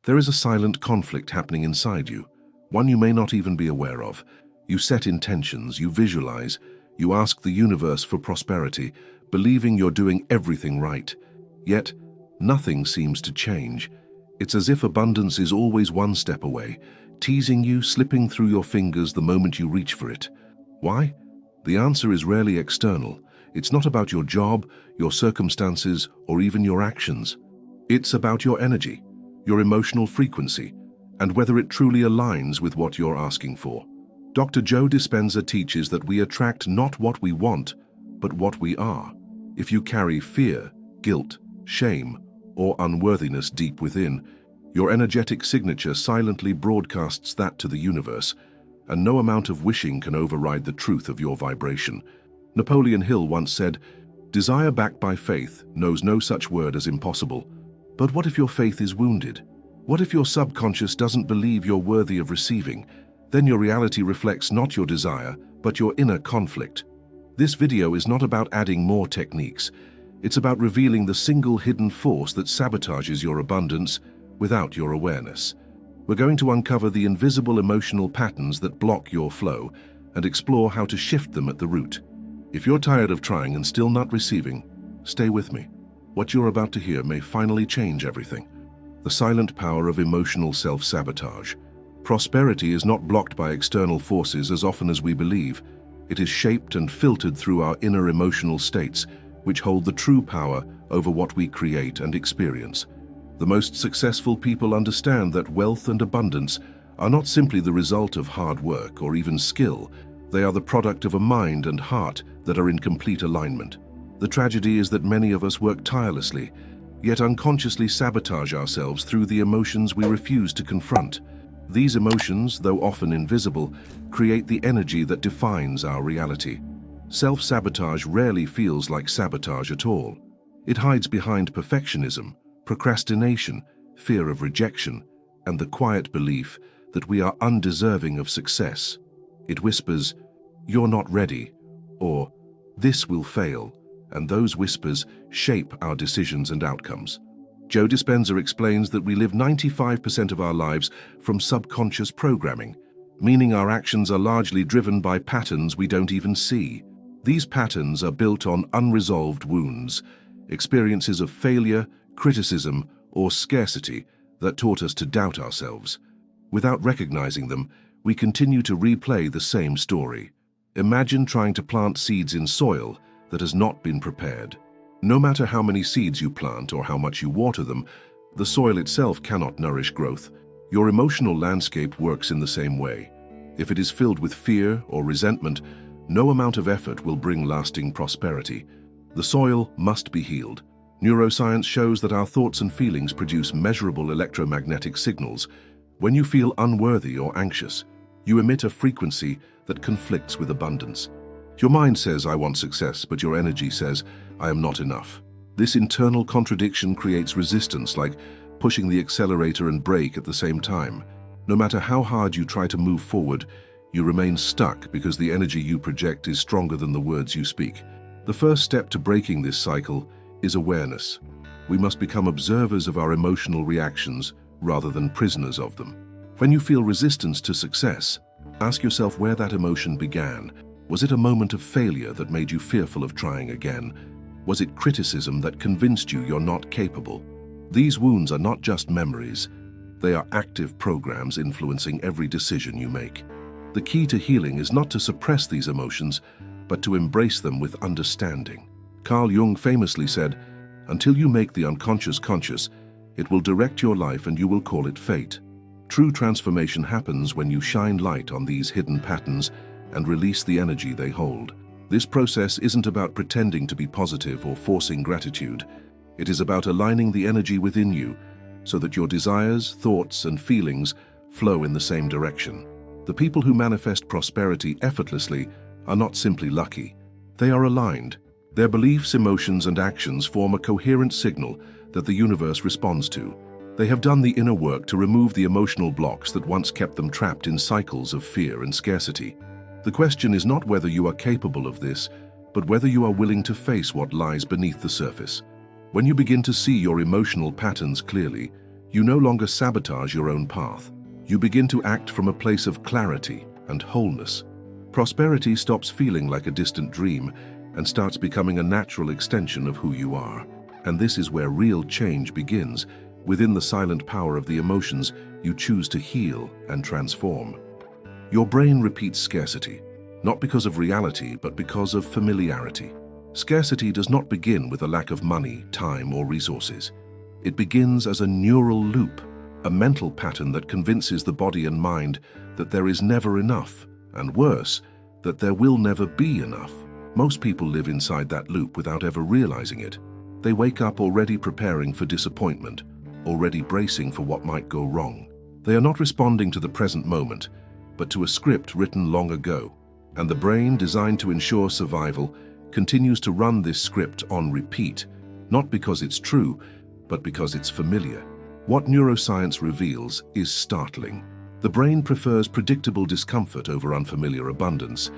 There is a silent conflict happening inside you, one you may not even be aware of. You set intentions, you visualize, you ask the universe for prosperity, believing you're doing everything right. Yet, nothing seems to change. It's as if abundance is always one step away, teasing you, slipping through your fingers the moment you reach for it. Why? The answer is rarely external. It's not about your job, your circumstances, or even your actions. It's about your energy, your emotional frequency, and whether it truly aligns with what you're asking for. Dr. Joe Dispenza teaches that we attract not what we want, but what we are. If you carry fear, guilt, shame, or unworthiness deep within, your energetic signature silently broadcasts that to the universe, and no amount of wishing can override the truth of your vibration. Napoleon Hill once said, "Desire backed by faith knows no such word as impossible." But what if your faith is wounded? What if your subconscious doesn't believe you're worthy of receiving? Then your reality reflects not your desire, but your inner conflict. This video is not about adding more techniques. It's about revealing the single hidden force that sabotages your abundance without your awareness. We're going to uncover the invisible emotional patterns that block your flow and explore how to shift them at the root. If you're tired of trying and still not receiving, stay with me. What you're about to hear may finally change everything. The silent power of emotional self-sabotage. Prosperity is not blocked by external forces as often as we believe. It is shaped and filtered through our inner emotional states, which hold the true power over what we create and experience. The most successful people understand that wealth and abundance are not simply the result of hard work or even skill. They are the product of a mind and heart that are in complete alignment. The tragedy is that many of us work tirelessly, yet unconsciously sabotage ourselves through the emotions we refuse to confront. These emotions, though often invisible, create the energy that defines our reality. Self-sabotage rarely feels like sabotage at all. It hides behind perfectionism, procrastination, fear of rejection, and the quiet belief that we are undeserving of success. It whispers, "You're not ready," or "This will fail," and those whispers shape our decisions and outcomes. Joe Dispenza explains that we live 95% of our lives from subconscious programming, meaning our actions are largely driven by patterns we don't even see. These patterns are built on unresolved wounds, experiences of failure, criticism, or scarcity that taught us to doubt ourselves. Without recognizing them, we continue to replay the same story. Imagine trying to plant seeds in soil that has not been prepared. No matter how many seeds you plant or how much you water them, the soil itself cannot nourish growth. Your emotional landscape works in the same way. If it is filled with fear or resentment, no amount of effort will bring lasting prosperity. The soil must be healed. Neuroscience shows that our thoughts and feelings produce measurable electromagnetic signals. When you feel unworthy or anxious, you emit a frequency that conflicts with abundance. Your mind says, "I want success," but your energy says, "I am not enough." This internal contradiction creates resistance, like pushing the accelerator and brake at the same time. No matter how hard you try to move forward, you remain stuck because the energy you project is stronger than the words you speak. The first step to breaking this cycle is awareness. We must become observers of our emotional reactions rather than prisoners of them. When you feel resistance to success, ask yourself where that emotion began. Was it a moment of failure that made you fearful of trying again? Was it criticism that convinced you you're not capable? These wounds are not just memories. They are active programs influencing every decision you make. The key to healing is not to suppress these emotions, but to embrace them with understanding. Carl Jung famously said, "Until you make the unconscious conscious, it will direct your life and you will call it fate." True transformation happens when you shine light on these hidden patterns and release the energy they hold. This process isn't about pretending to be positive or forcing gratitude. It is about aligning the energy within you so that your desires, thoughts, and feelings flow in the same direction. The people who manifest prosperity effortlessly are not simply lucky. They are aligned. Their beliefs, emotions, and actions form a coherent signal that the universe responds to. They have done the inner work to remove the emotional blocks that once kept them trapped in cycles of fear and scarcity. The question is not whether you are capable of this, but whether you are willing to face what lies beneath the surface. When you begin to see your emotional patterns clearly, You no longer sabotage your own path. You begin to act from a place of clarity and wholeness. Prosperity stops feeling like a distant dream and starts becoming a natural extension of who you are. And this is where real change begins. Within the silent power of the emotions, you choose to heal and transform. Your brain repeats scarcity, not because of reality, but because of familiarity. Scarcity does not begin with a lack of money, time, or resources. It begins as a neural loop, a mental pattern that convinces the body and mind that there is never enough, and worse, that there will never be enough. Most people live inside that loop without ever realizing it. They wake up already preparing for disappointment, already bracing for what might go wrong. They are not responding to the present moment, but to a script written long ago. And the brain, designed to ensure survival, continues to run this script on repeat, not because it's true, but because it's familiar. What neuroscience reveals is startling. The brain prefers predictable discomfort over unfamiliar abundance.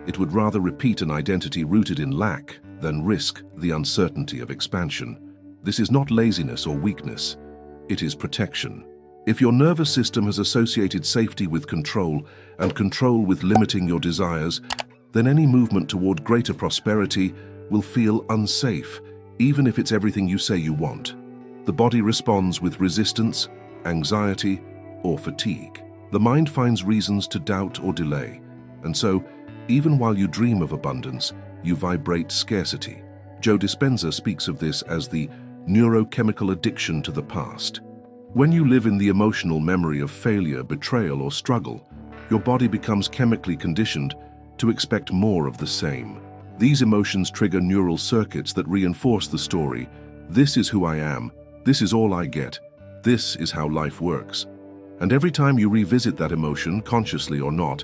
It would rather repeat an identity rooted in lack than risk the uncertainty of expansion. This is not laziness or weakness. It is protection. If your nervous system has associated safety with control and control with limiting your desires, then any movement toward greater prosperity will feel unsafe, even if it's everything you say you want. The body responds with resistance, anxiety, or fatigue. The mind finds reasons to doubt or delay, and so, even while you dream of abundance, you vibrate scarcity. Joe Dispenza speaks of this as the neurochemical addiction to the past. When you live in the emotional memory of failure, betrayal, or struggle, your body becomes chemically conditioned to expect more of the same. These emotions trigger neural circuits that reinforce the story. This is who I am. This is all I get. This is how life works. And every time you revisit that emotion, consciously or not,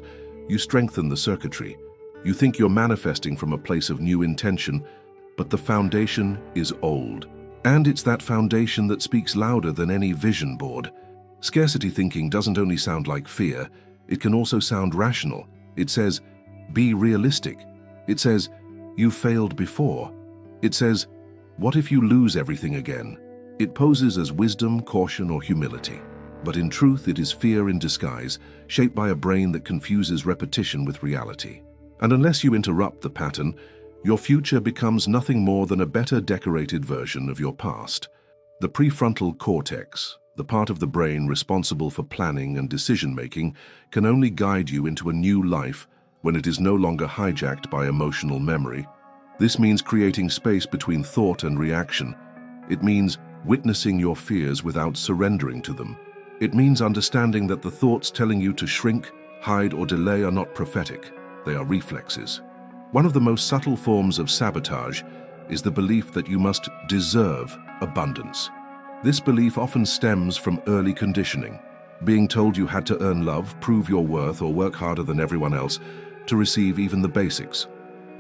you strengthen the circuitry. You think you're manifesting from a place of new intention, but the foundation is old. And it's that foundation that speaks louder than any vision board. Scarcity thinking doesn't only sound like fear, it can also sound rational. It says, be realistic. It says, you failed before. It says, what if you lose everything again? It poses as wisdom, caution, or humility. But in truth, it is fear in disguise, shaped by a brain that confuses repetition with reality. And unless you interrupt the pattern, your future becomes nothing more than a better decorated version of your past. The prefrontal cortex, the part of the brain responsible for planning and decision-making, can only guide you into a new life when it is no longer hijacked by emotional memory. This means creating space between thought and reaction. It means witnessing your fears without surrendering to them. It means understanding that the thoughts telling you to shrink, hide, or delay are not prophetic. They are reflexes. One of the most subtle forms of sabotage is the belief that you must deserve abundance. This belief often stems from early conditioning, being told you had to earn love, prove your worth, or work harder than everyone else to receive even the basics.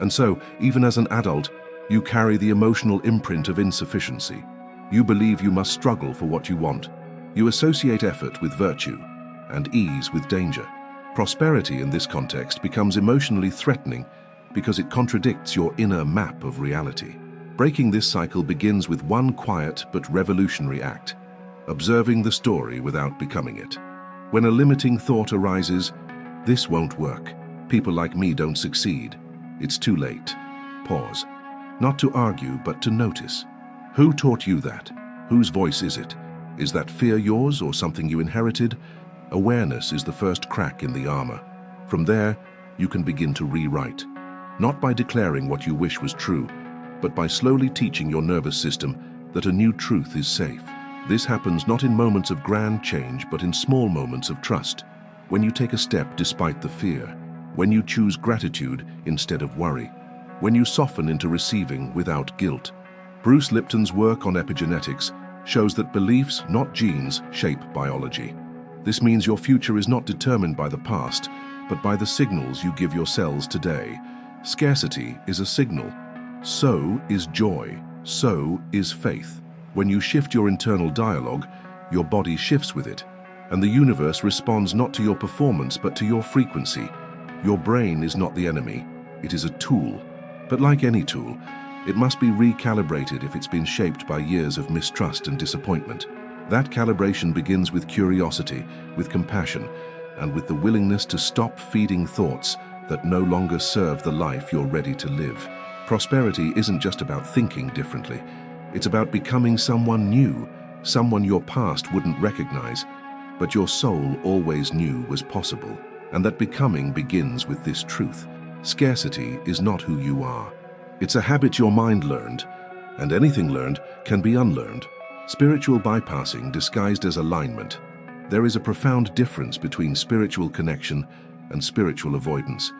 And so, even as an adult, you carry the emotional imprint of insufficiency. You believe you must struggle for what you want. You associate effort with virtue and ease with danger. Prosperity in this context becomes emotionally threatening because it contradicts your inner map of reality. Breaking this cycle begins with one quiet but revolutionary act: observing the story without becoming it. When a limiting thought arises, this won't work, people like me don't succeed, it's too late. Pause. Not to argue, but to notice. Who taught you that? Whose voice is it? Is that fear yours or something you inherited? Awareness is the first crack in the armor. From there, you can begin to rewrite. Not by declaring what you wish was true, but by slowly teaching your nervous system that a new truth is safe. This happens not in moments of grand change, but in small moments of trust. When you take a step despite the fear. When you choose gratitude instead of worry. When you soften into receiving without guilt. Bruce Lipton's work on epigenetics shows that beliefs, not genes, shape biology. This means your future is not determined by the past, but by the signals you give your cells today. Scarcity is a signal. So is joy. So is faith. When you shift your internal dialogue, your body shifts with it, and the universe responds not to your performance but to your frequency. Your brain is not the enemy, it is a tool. But like any tool, it must be recalibrated if it's been shaped by years of mistrust and disappointment. That calibration begins with curiosity, with compassion, and with the willingness to stop feeding thoughts that no longer serve the life you're ready to live. Prosperity isn't just about thinking differently. It's about becoming someone new, someone your past wouldn't recognize, but your soul always knew was possible. And that becoming begins with this truth. Scarcity is not who you are. It's a habit your mind learned, and anything learned can be unlearned. Spiritual bypassing disguised as alignment. There is a profound difference between spiritual connection and spiritual avoidance.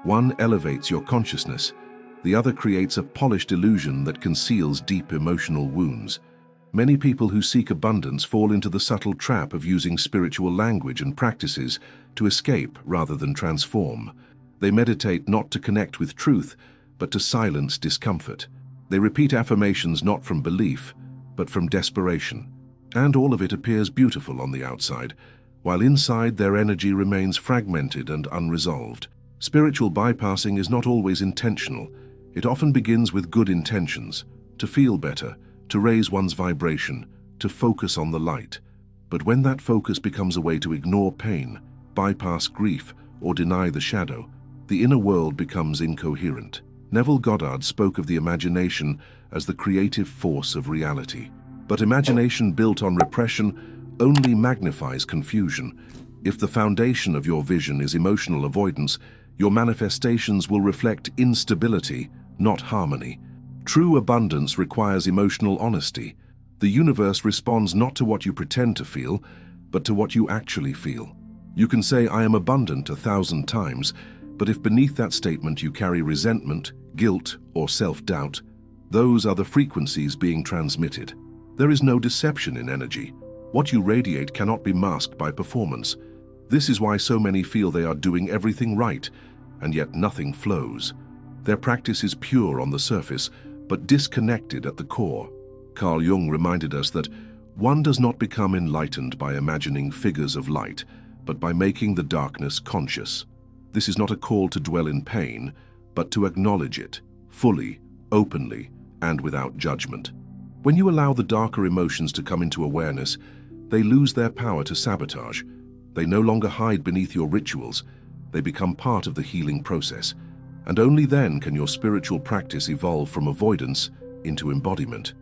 One elevates your consciousness, the other creates a polished illusion that conceals deep emotional wounds. Many people who seek abundance fall into the subtle trap of using spiritual language and practices to escape rather than transform. They meditate not to connect with truth, but to silence discomfort. They repeat affirmations not from belief, but from desperation. And all of it appears beautiful on the outside, while inside their energy remains fragmented and unresolved. Spiritual bypassing is not always intentional. It often begins with good intentions, to feel better, to raise one's vibration, to focus on the light. But when that focus becomes a way to ignore pain, bypass grief, or deny the shadow, the inner world becomes incoherent. Neville Goddard spoke of the imagination as the creative force of reality. But imagination built on repression only magnifies confusion. If the foundation of your vision is emotional avoidance, your manifestations will reflect instability, not harmony. True abundance requires emotional honesty. The universe responds not to what you pretend to feel, but to what you actually feel. You can say, "I am abundant" 1,000 times, but if beneath that statement you carry resentment, guilt, or self-doubt, those are the frequencies being transmitted. There is no deception in energy. What you radiate cannot be masked by performance. This is why so many feel they are doing everything right, and yet nothing flows. Their practice is pure on the surface, but disconnected at the core. Carl Jung reminded us that one does not become enlightened by imagining figures of light, but by making the darkness conscious. This is not a call to dwell in pain, but to acknowledge it, fully, openly, and without judgment. When you allow the darker emotions to come into awareness, they lose their power to sabotage. They no longer hide beneath your rituals. They become part of the healing process. And only then can your spiritual practice evolve from avoidance into embodiment.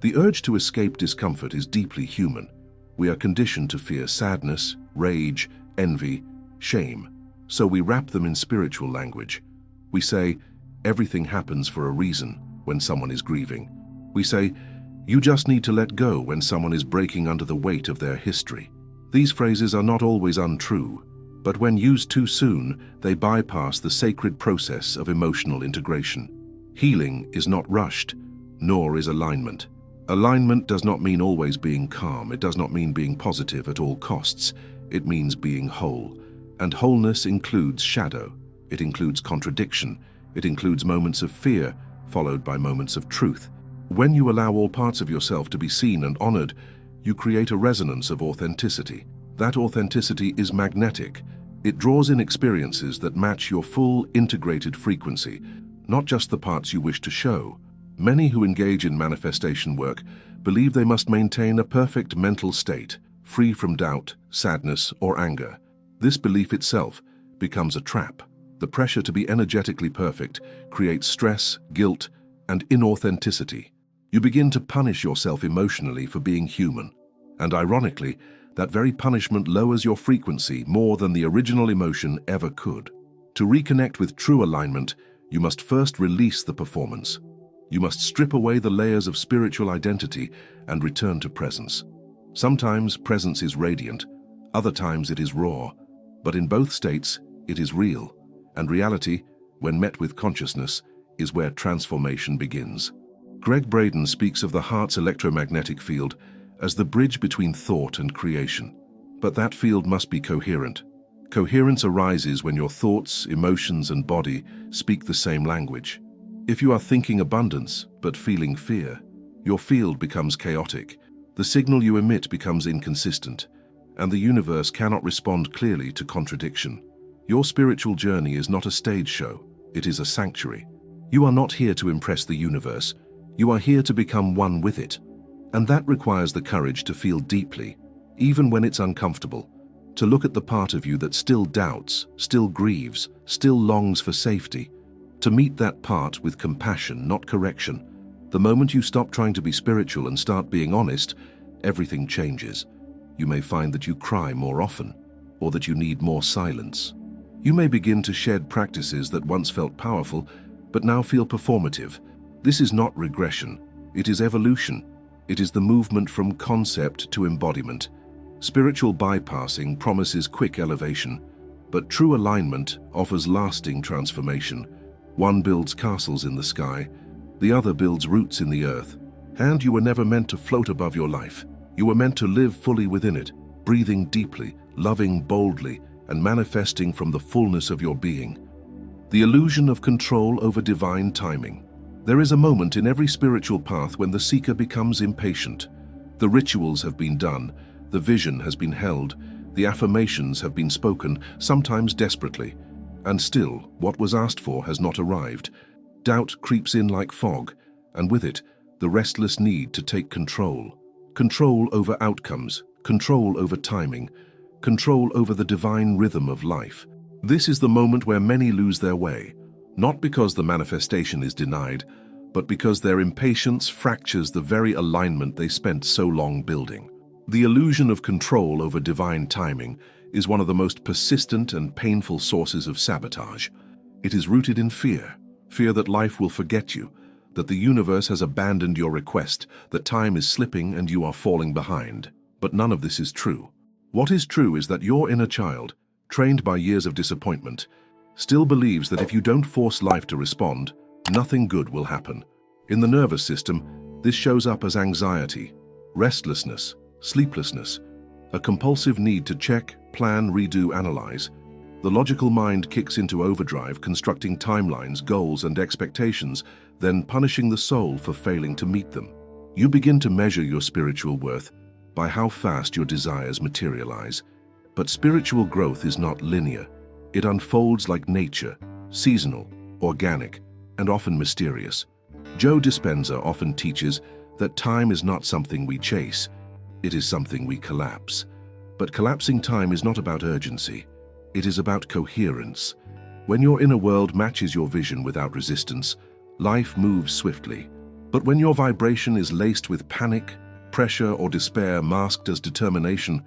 The urge to escape discomfort is deeply human. We are conditioned to fear sadness, rage, envy, shame. So we wrap them in spiritual language. We say, "Everything happens for a reason" when someone is grieving. We say, "You just need to let go" when someone is breaking under the weight of their history. These phrases are not always untrue, but when used too soon, they bypass the sacred process of emotional integration. Healing is not rushed, nor is alignment. Alignment does not mean always being calm. It does not mean being positive at all costs. It means being whole. And wholeness includes shadow. It includes contradiction. It includes moments of fear, followed by moments of truth. When you allow all parts of yourself to be seen and honored, you create a resonance of authenticity. That authenticity is magnetic. It draws in experiences that match your full, integrated frequency, not just the parts you wish to show. Many who engage in manifestation work believe they must maintain a perfect mental state, free from doubt, sadness, or anger. This belief itself becomes a trap. The pressure to be energetically perfect creates stress, guilt, and inauthenticity. You begin to punish yourself emotionally for being human. And ironically, that very punishment lowers your frequency more than the original emotion ever could. To reconnect with true alignment, you must first release the performance. You must strip away the layers of spiritual identity and return to presence. Sometimes presence is radiant, other times it is raw, but in both states, it is real. And reality, when met with consciousness, is where transformation begins. Greg Braden speaks of the heart's electromagnetic field as the bridge between thought and creation. But that field must be coherent. Coherence arises when your thoughts, emotions, and body speak the same language. If you are thinking abundance but feeling fear, your field becomes chaotic. The signal you emit becomes inconsistent, and the universe cannot respond clearly to contradiction. Your spiritual journey is not a stage show, it is a sanctuary. You are not here to impress the universe. You are here to become one with it. And that requires the courage to feel deeply, even when it's uncomfortable, to look at the part of you that still doubts, still grieves, still longs for safety, to meet that part with compassion, not correction. The moment you stop trying to be spiritual and start being honest, everything changes. You may find that you cry more often, or that you need more silence. You may begin to shed practices that once felt powerful, but now feel performative. This is not regression, it is evolution. It is the movement from concept to embodiment. Spiritual bypassing promises quick elevation, but true alignment offers lasting transformation. One builds castles in the sky, the other builds roots in the earth. And you were never meant to float above your life. You were meant to live fully within it, breathing deeply, loving boldly, and manifesting from the fullness of your being. The illusion of control over divine timing. There is a moment in every spiritual path when the seeker becomes impatient. The rituals have been done, the vision has been held, the affirmations have been spoken, sometimes desperately, and still what was asked for has not arrived. Doubt creeps in like fog, and with it, the restless need to take control. Control over outcomes, control over timing, control over the divine rhythm of life. This is the moment where many lose their way, not because the manifestation is denied, but because their impatience fractures the very alignment they spent so long building. The illusion of control over divine timing is one of the most persistent and painful sources of sabotage. It is rooted in fear, fear that life will forget you, that the universe has abandoned your request, that time is slipping and you are falling behind. But none of this is true. What is true is that your inner child, trained by years of disappointment, still believes that if you don't force life to respond, nothing good will happen. In the nervous system, this shows up as anxiety, restlessness, sleeplessness, a compulsive need to check, plan, redo, analyze. The logical mind kicks into overdrive, constructing timelines, goals, and expectations, then punishing the soul for failing to meet them. You begin to measure your spiritual worth by how fast your desires materialize. But spiritual growth is not linear. It unfolds like nature, seasonal, organic, and often mysterious. Joe Dispenza often teaches that time is not something we chase, it is something we collapse. But collapsing time is not about urgency, it is about coherence. When your inner world matches your vision without resistance, life moves swiftly. But when your vibration is laced with panic, pressure, or despair masked as determination,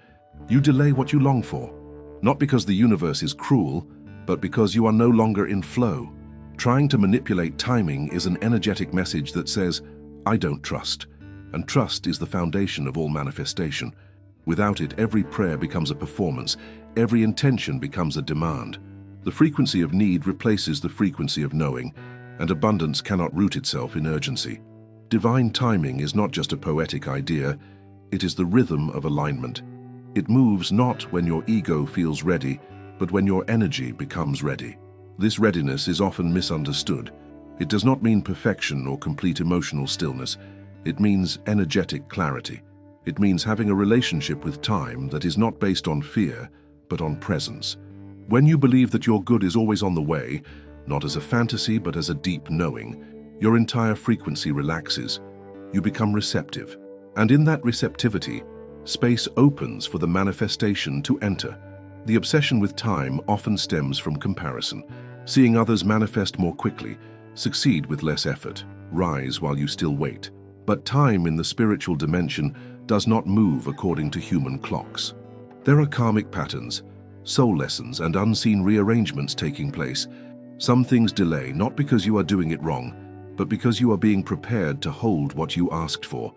you delay what you long for. Not because the universe is cruel, but because you are no longer in flow. Trying to manipulate timing is an energetic message that says, I don't trust. And trust is the foundation of all manifestation. Without it, every prayer becomes a performance, every intention becomes a demand. The frequency of need replaces the frequency of knowing, and abundance cannot root itself in urgency. Divine timing is not just a poetic idea, it is the rhythm of alignment. It moves not when your ego feels ready, but when your energy becomes ready. This readiness is often misunderstood. It does not mean perfection or complete emotional stillness. It means energetic clarity. It means having a relationship with time that is not based on fear, but on presence. When you believe that your good is always on the way, not as a fantasy but as a deep knowing, your entire frequency relaxes. You become receptive. And in that receptivity, space opens for the manifestation to enter. The obsession with time often stems from comparison. Seeing others manifest more quickly, succeed with less effort, rise while you still wait. But time in the spiritual dimension does not move according to human clocks. There are karmic patterns, soul lessons, and unseen rearrangements taking place. Some things delay not because you are doing it wrong, but because you are being prepared to hold what you asked for.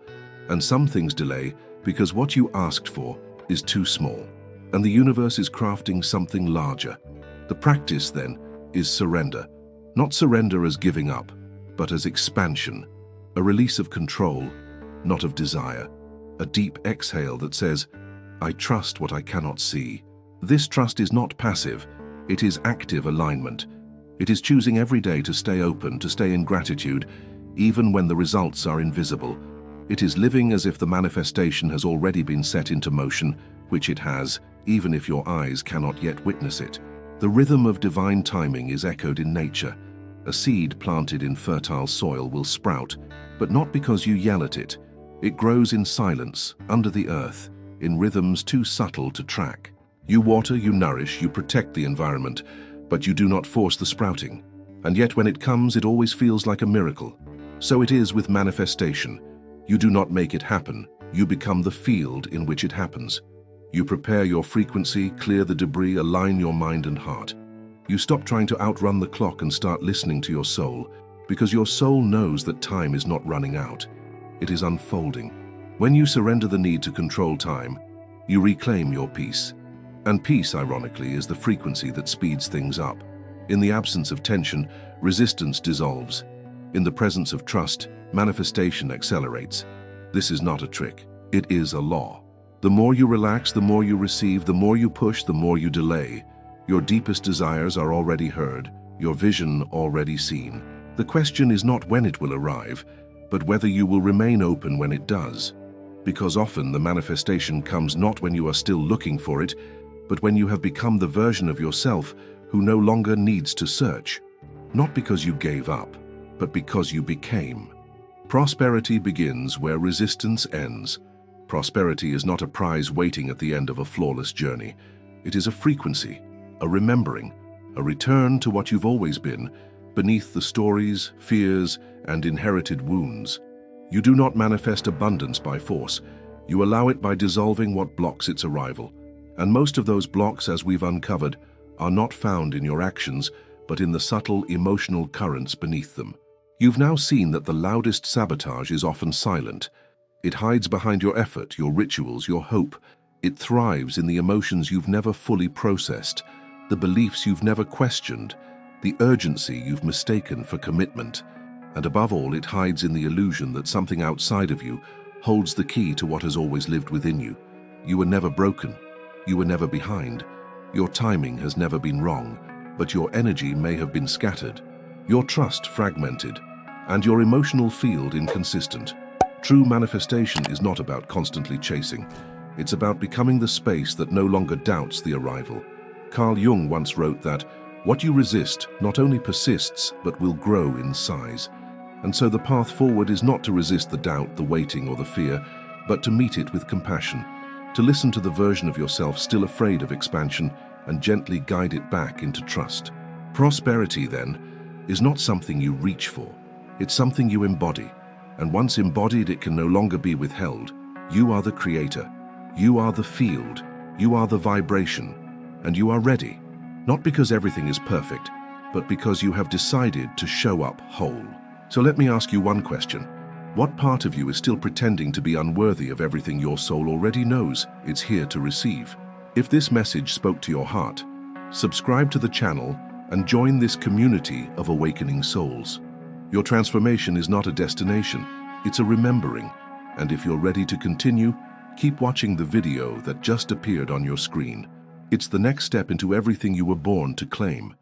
And some things delay because what you asked for is too small, and the universe is crafting something larger. The practice, then, is surrender. Not surrender as giving up, but as expansion, a release of control, not of desire, a deep exhale that says, I trust what I cannot see. This trust is not passive, it is active alignment. It is choosing every day to stay open, to stay in gratitude, even when the results are invisible. It is living as if the manifestation has already been set into motion, which it has, even if your eyes cannot yet witness it. The rhythm of divine timing is echoed in nature. A seed planted in fertile soil will sprout, but not because you yell at it. It grows in silence, under the earth, in rhythms too subtle to track. You water, you nourish, you protect the environment, but you do not force the sprouting. And yet when it comes, it always feels like a miracle. So it is with manifestation. You do not make it happen. You become the field in which it happens. You prepare your frequency, clear the debris, align your mind and heart. You stop trying to outrun the clock and start listening to your soul, because your soul knows that time is not running out. It is unfolding. When you surrender the need to control time, you reclaim your peace. And peace, ironically, is the frequency that speeds things up. In the absence of tension, resistance dissolves. In the presence of trust, manifestation accelerates. This is not a trick. It is a law. The more you relax, the more you receive, the more you push, the more you delay. Your deepest desires are already heard, your vision already seen. The question is not when it will arrive, but whether you will remain open when it does. Because often the manifestation comes not when you are still looking for it, but when you have become the version of yourself who no longer needs to search. Not because you gave up, but because you became. Prosperity begins where resistance ends. Prosperity is not a prize waiting at the end of a flawless journey. It is a frequency, a remembering, a return to what you've always been, beneath the stories, fears, and inherited wounds. You do not manifest abundance by force. You allow it by dissolving what blocks its arrival. And most of those blocks, as we've uncovered, are not found in your actions, but in the subtle emotional currents beneath them. You've now seen that the loudest sabotage is often silent. It hides behind your effort, your rituals, your hope. It thrives in the emotions you've never fully processed, the beliefs you've never questioned, the urgency you've mistaken for commitment. And above all, it hides in the illusion that something outside of you holds the key to what has always lived within you. You were never broken. You were never behind. Your timing has never been wrong, but your energy may have been scattered, your trust fragmented, and your emotional field inconsistent. True manifestation is not about constantly chasing. It's about becoming the space that no longer doubts the arrival. Carl Jung once wrote that, "What you resist not only persists, but will grow in size." And so the path forward is not to resist the doubt, the waiting, or the fear, but to meet it with compassion, to listen to the version of yourself still afraid of expansion and gently guide it back into trust. Prosperity, then, is not something you reach for. It's something you embody. And once embodied, it can no longer be withheld. You are the creator. You are the field. You are the vibration. And you are ready. Not because everything is perfect, but because you have decided to show up whole. So let me ask you one question. What part of you is still pretending to be unworthy of everything your soul already knows it's here to receive? If this message spoke to your heart, subscribe to the channel and join this community of awakening souls. Your transformation is not a destination, it's a remembering. And if you're ready to continue, keep watching the video that just appeared on your screen. It's the next step into everything you were born to claim.